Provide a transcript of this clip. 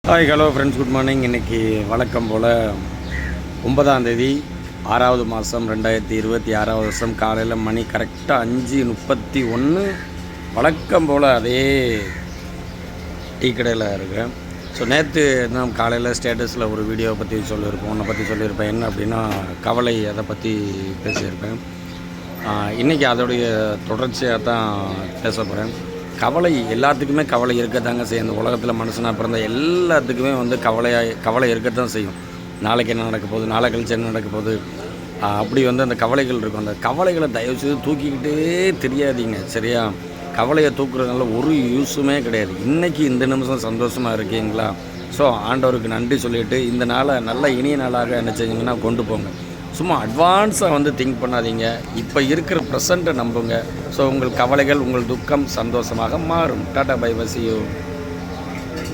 Hi hello friends, good morning. இன்றைக்கி வழக்கம் போல் 9ஆம் தேதி 6வது மாதம் 2026 வருஷம் காலையில் மணி கரெக்டாக 5:31. வழக்கம் போல் அதே டீ கடையில் இருக்கேன். ஸோ நேற்று நான் காலையில் ஸ்டேட்டஸில் ஒரு வீடியோவை பற்றி சொல்லியிருப்பேன், ஒன்றை பற்றி சொல்லியிருப்பேன். என்ன அப்படின்னா கவலை, அதை பற்றி பேசியிருப்பேன். இன்றைக்கி அதோடைய தொடர்ச்சியாக தான் பேச போகிறேன். கவலை எல்லாத்துக்குமே கவலை இருக்கத்தாங்க செய்யும். இந்த உலகத்தில் மனுஷனாக பிறந்த எல்லாத்துக்குமே கவலை இருக்கத்தான் செய்யும். நாளைக்கு என்ன நடக்க போகுது, நாளை கழிச்சு என்ன நடக்க போகுது, அப்படி அந்த கவலைகள் இருக்கும். அந்த கவலைகளை தயவுசெய்து தூக்கிக்கிட்டே தெரியாதீங்க, சரியா? கவலையை தூக்குறதுனால ஒரு யூஸுமே கிடையாது. இன்றைக்கி இந்த நிமிஷம் சந்தோஷமாக இருக்கீங்களா? ஸோ ஆண்டவருக்கு நன்றி சொல்லிவிட்டு இந்த நாளை நல்ல இனிய நாளாக என்ன செஞ்சீங்கன்னா கொண்டு போங்க. சும்மா அட்வான்ஸாக திங்க் பண்ணாதீங்க. இப்போ இருக்கிற ப்ரெசண்ட்டை நம்புங்க. ஸோ உங்கள் கவலைகள், உங்கள் துக்கம் சந்தோஷமாக மாறும். டாடா, பை பை, see you.